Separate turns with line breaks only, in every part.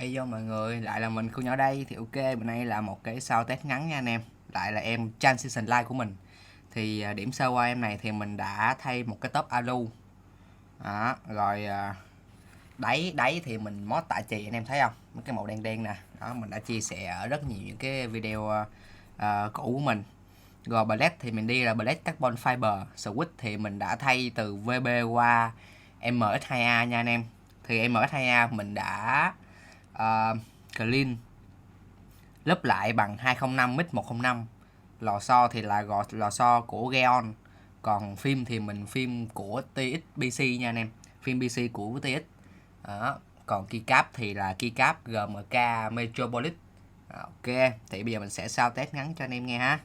Ê vô mọi người, lại là mình Khu Nhỏ đây. Thì ok, bữa nay là một cái sau test ngắn nha anh em. Lại là em Transition Live của mình. Thì điểm sơ qua em này thì mình đã thay một cái top alu đó, rồi đáy thì mình mod tạ chì, anh em thấy không, mấy cái màu đen đen nè đó, mình đã chia sẻ ở rất nhiều những cái video cũ của mình. Rồi blade thì mình đi là blade carbon fiber. Switch thì mình đã thay từ VB qua MX2A nha anh em. Thì MX2A mình đã clean lấp lại bằng 205 mic 105. Lò xo thì là lò xo của Geon. Còn phim thì mình phim của TX PC nha anh em, phim PC của TX đó. Còn keycap thì là keycap GMK Metropolis. Ok, thì bây giờ mình sẽ sao test ngắn cho anh em nghe ha.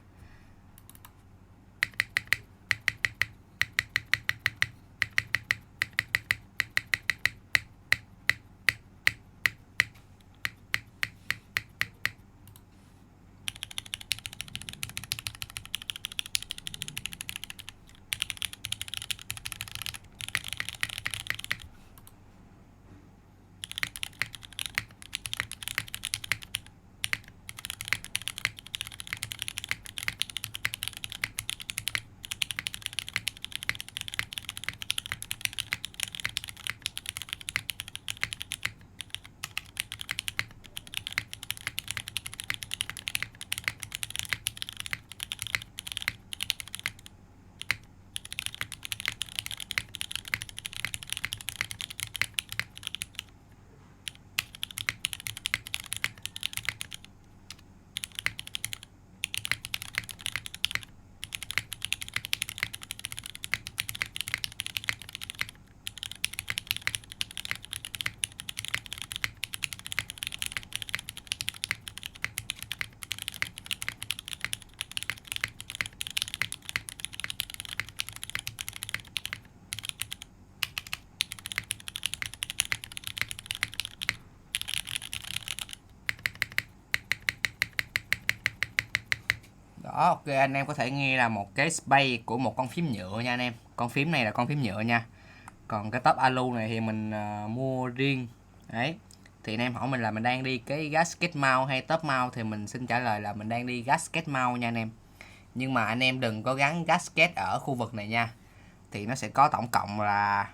Đó, ok, anh em có thể nghe là một cái space của một con phím nhựa nha anh em. Con phím này là con phím nhựa nha. Còn cái top alu này thì mình mua riêng. Đấy. Thì anh em hỏi mình là mình đang đi cái gasket mount hay top mount, thì mình xin trả lời là mình đang đi gasket mount nha anh em. Nhưng mà anh em đừng có gắn gasket ở khu vực này nha. Thì nó sẽ có tổng cộng là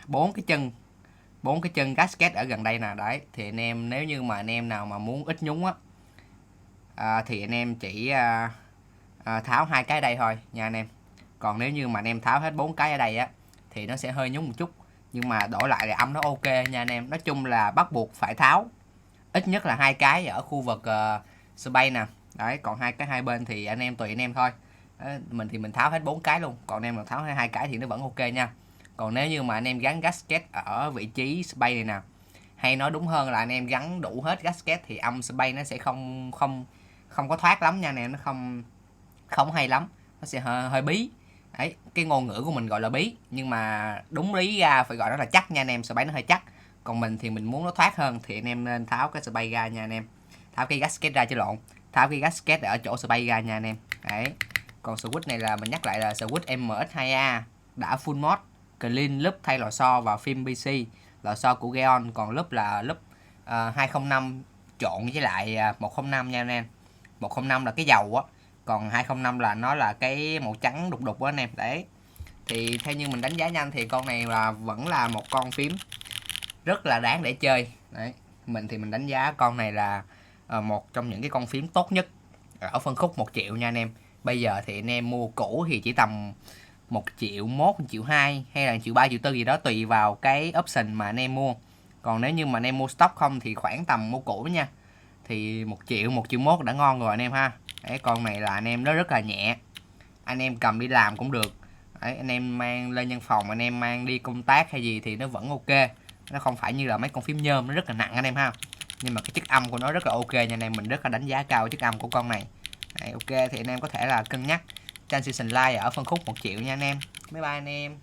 4 cái chân, 4 cái chân gasket ở gần đây nè. Đấy, thì anh em nếu như mà anh em nào mà muốn ít nhúng á, thì anh em chỉ tháo 2 cái ở đây thôi nha anh em. Còn nếu như mà anh em tháo hết 4 cái ở đây á thì nó sẽ hơi nhúng một chút, nhưng mà đổi lại là âm nó ok nha anh em. Nói chung là bắt buộc phải tháo ít nhất là 2 cái ở khu vực space nè. Đấy, còn 2 cái hai bên thì anh em tùy anh em thôi. Đấy, mình thì mình tháo hết 4 cái luôn, còn anh em mà tháo 2 cái thì nó vẫn ok nha. Còn nếu như mà anh em gắn gasket ở vị trí space này nè, hay nói đúng hơn là anh em gắn đủ hết gasket, thì âm space nó sẽ không có thoát lắm nha anh em, nó không hay lắm, nó sẽ hơi bí. Đấy, cái ngôn ngữ của mình gọi là bí, nhưng mà đúng lý ra phải gọi nó là chắc nha anh em, space nó hơi chắc. Còn mình thì mình muốn nó thoát hơn thì anh em nên tháo cái space ra nha anh em, tháo cái gasket ra chứ lộn, tháo cái gasket ở chỗ space ra nha anh em. Đấy, còn switch này là mình nhắc lại là switch MX2A đã full mod, clean loop thay lò xo vào phim PC, lò xo của Geon. Còn loop là loop 205 trộn với lại 105 nha anh em. 105 là cái dầu á, còn 205 là nó là cái màu trắng đục đục á anh em. Đấy, thì theo như mình đánh giá nhanh thì con này là vẫn là một con phím rất là đáng để chơi. Đấy, mình thì mình đánh giá con này là một trong những cái con phím tốt nhất ở phân khúc 1 triệu nha anh em. Bây giờ thì anh em mua cũ thì chỉ tầm 1 triệu 1, 1 triệu 2 hay là 1 triệu 3, 1 triệu 4 gì đó, tùy vào cái option mà anh em mua. Còn nếu như mà anh em mua stock không thì khoảng tầm mua cũ nha, thì 1 triệu 1 triệu 1 đã ngon rồi anh em ha. Đấy, con này là anh em nó rất là nhẹ, anh em cầm đi làm cũng được. Đấy, anh em mang lên văn phòng, anh em mang đi công tác hay gì thì nó vẫn ok. Nó không phải như là mấy con phím nhôm nó rất là nặng anh em ha. Nhưng mà cái chất âm của nó rất là ok nha anh em, mình rất là đánh giá cao chất âm của con này. Đấy, ok, thì anh em có thể là cân nhắc Transition Live ở phân khúc 1 triệu nha anh em. Bye bye anh em.